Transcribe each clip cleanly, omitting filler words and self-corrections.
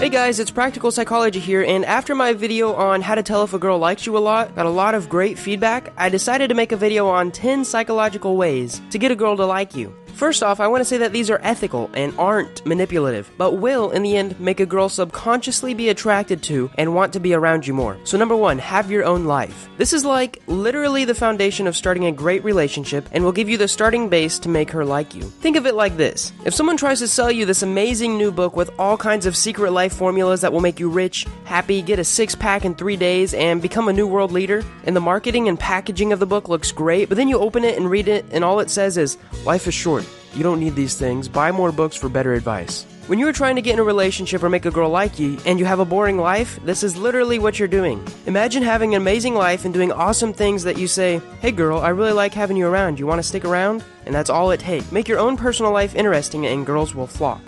Hey guys, it's Practical Psychology here, and after my video on how to tell if a girl likes you a lot, got a lot of great feedback, I decided to make a video on 10 psychological ways to get a girl to like you. First off, I want to say that these are ethical and aren't manipulative, but will, in the end, make a girl subconsciously be attracted to and want to be around you more. So number 1, have your own life. This is like literally the foundation of starting a great relationship and will give you the starting base to make her like you. Think of it like this. If someone tries to sell you this amazing new book with all kinds of secret life formulas that will make you rich, happy, get a six-pack in 3 days, and become a new world leader, and the marketing and packaging of the book looks great, but then you open it and read it and all it says is, life is short. You don't need these things. Buy more books for better advice. When you're trying to get in a relationship or make a girl like you, and you have a boring life, this is literally what you're doing. Imagine having an amazing life and doing awesome things that you say, hey girl, I really like having you around. You want to stick around? And that's all it takes. Make your own personal life interesting and girls will flock.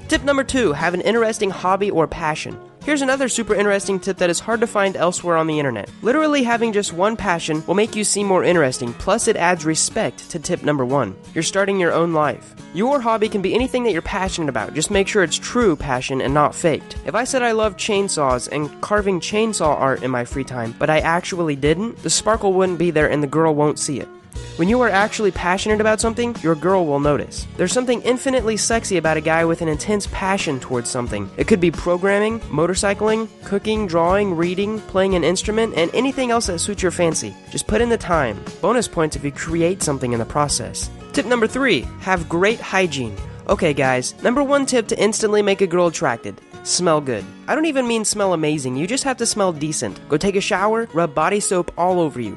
Tip number 2, have an interesting hobby or passion. Here's another super interesting tip that is hard to find elsewhere on the internet. Literally having just one passion will make you seem more interesting, plus it adds respect to tip number 1. You're starting your own life. Your hobby can be anything that you're passionate about, just make sure it's true passion and not faked. If I said I love chainsaws and carving chainsaw art in my free time, but I actually didn't, the sparkle wouldn't be there and the girl won't see it. When you are actually passionate about something, your girl will notice. There's something infinitely sexy about a guy with an intense passion towards something. It could be programming, motorcycling, cooking, drawing, reading, playing an instrument, and anything else that suits your fancy. Just put in the time. Bonus points if you create something in the process. Tip number 3, have great hygiene. Okay guys, number 1 tip to instantly make a girl attracted. Smell good. I don't even mean smell amazing, you just have to smell decent. Go take a shower, rub body soap all over you.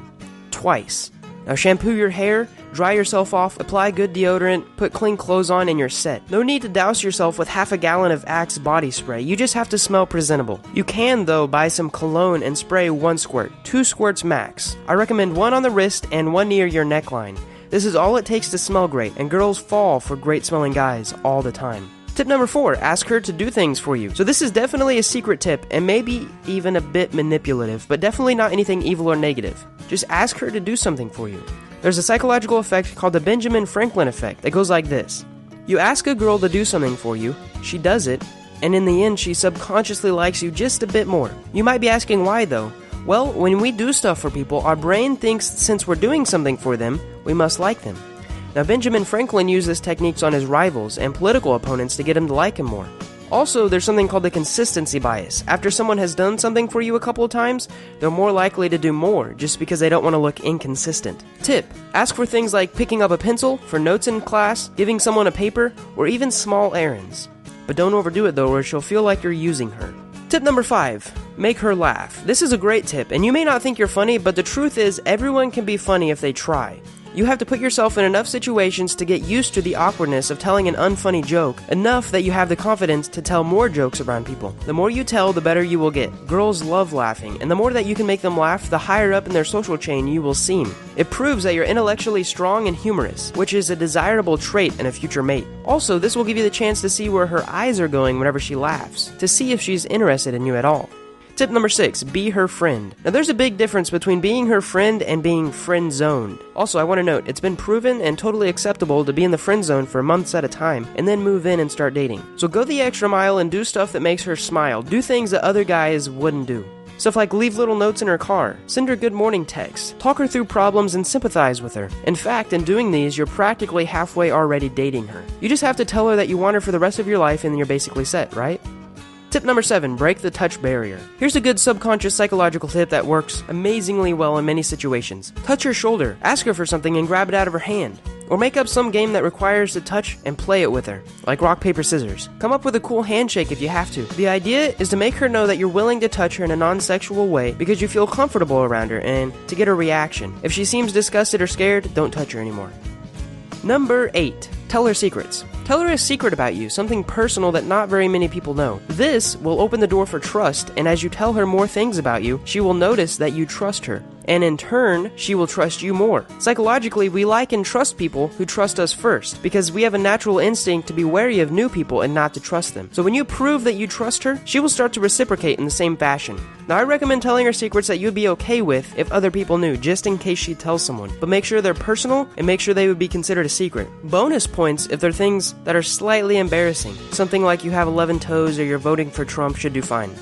Twice. Now shampoo your hair, dry yourself off, apply good deodorant, put clean clothes on, and you're set. No need to douse yourself with half a gallon of Axe body spray, you just have to smell presentable. You can, though, buy some cologne and spray 1 squirt, 2 squirts max. I recommend 1 on the wrist and 1 near your neckline. This is all it takes to smell great, and girls fall for great smelling guys all the time. Tip number 4, ask her to do things for you. So this is definitely a secret tip, and maybe even a bit manipulative, but definitely not anything evil or negative. Just ask her to do something for you. There's a psychological effect called the Benjamin Franklin effect that goes like this. You ask a girl to do something for you, she does it, and in the end she subconsciously likes you just a bit more. You might be asking why though? Well, when we do stuff for people, our brain thinks since we're doing something for them, we must like them. Now, Benjamin Franklin used this technique on his rivals and political opponents to get him to like him more. Also, there's something called the consistency bias. After someone has done something for you a couple of times, they're more likely to do more just because they don't want to look inconsistent. Tip: ask for things like picking up a pencil, for notes in class, giving someone a paper, or even small errands. But don't overdo it though, or she'll feel like you're using her. Tip number 5, make her laugh. This is a great tip, and you may not think you're funny, but the truth is everyone can be funny if they try. You have to put yourself in enough situations to get used to the awkwardness of telling an unfunny joke, enough that you have the confidence to tell more jokes around people. The more you tell, the better you will get. Girls love laughing, and the more that you can make them laugh, the higher up in their social chain you will seem. It proves that you're intellectually strong and humorous, which is a desirable trait in a future mate. Also, this will give you the chance to see where her eyes are going whenever she laughs, to see if she's interested in you at all. Tip number 6, be her friend. Now there's a big difference between being her friend and being friend-zoned. Also, I want to note, it's been proven and totally acceptable to be in the friend zone for months at a time, and then move in and start dating. So go the extra mile and do stuff that makes her smile. Do things that other guys wouldn't do. Stuff like leave little notes in her car, send her good morning texts, talk her through problems and sympathize with her. In fact, in doing these, you're practically halfway already dating her. You just have to tell her that you want her for the rest of your life and you're basically set, right? Tip number 7, break the touch barrier. Here's a good subconscious psychological tip that works amazingly well in many situations. Touch her shoulder, ask her for something and grab it out of her hand. Or make up some game that requires to touch and play it with her, like rock, paper, scissors. Come up with a cool handshake if you have to. The idea is to make her know that you're willing to touch her in a non-sexual way because you feel comfortable around her and to get a reaction. If she seems disgusted or scared, don't touch her anymore. Number 8, tell her secrets. Tell her a secret about you, something personal that not very many people know. This will open the door for trust, and as you tell her more things about you, she will notice that you trust her. and in turn, she will trust you more. Psychologically, we like and trust people who trust us first, because we have a natural instinct to be wary of new people and not to trust them. So when you prove that you trust her, she will start to reciprocate in the same fashion. Now, I recommend telling her secrets that you'd be okay with if other people knew, just in case she tells someone. But make sure they're personal, and make sure they would be considered a secret. Bonus points if they're things that are slightly embarrassing. Something like you have 11 toes or you're voting for Trump should do fine.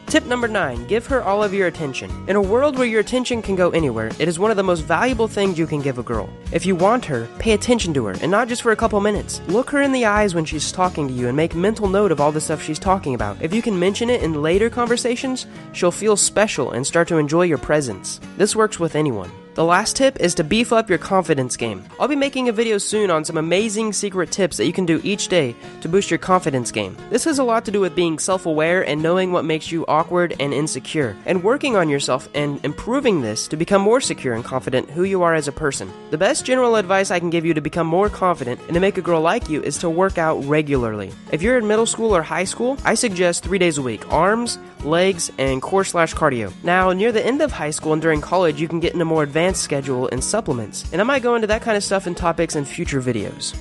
Tip number 9, give her all of your attention. In a world where your attention can go anywhere, it is one of the most valuable things you can give a girl. If you want her, pay attention to her, and not just for a couple minutes. Look her in the eyes when she's talking to you and make mental note of all the stuff she's talking about. If you can mention it in later conversations, she'll feel special and start to enjoy your presence. This works with anyone. The last tip is to beef up your confidence game. I'll be making a video soon on some amazing secret tips that you can do each day to boost your confidence game. This has a lot to do with being self-aware and knowing what makes you awkward and insecure, and working on yourself and improving this to become more secure and confident who you are as a person. The best general advice I can give you to become more confident and to make a girl like you is to work out regularly. If you're in middle school or high school, I suggest 3 days a week: arms, legs, and core/cardio. Now, near the end of high school and during college, you can get into more advanced schedule and supplements, and I might go into that kind of stuff and topics in future videos.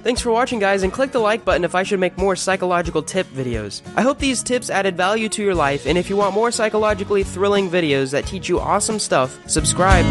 Thanks for watching, guys, and click the like button if I should make more psychological tip videos. I hope these tips added value to your life, and if you want more psychologically thrilling videos that teach you awesome stuff, subscribe.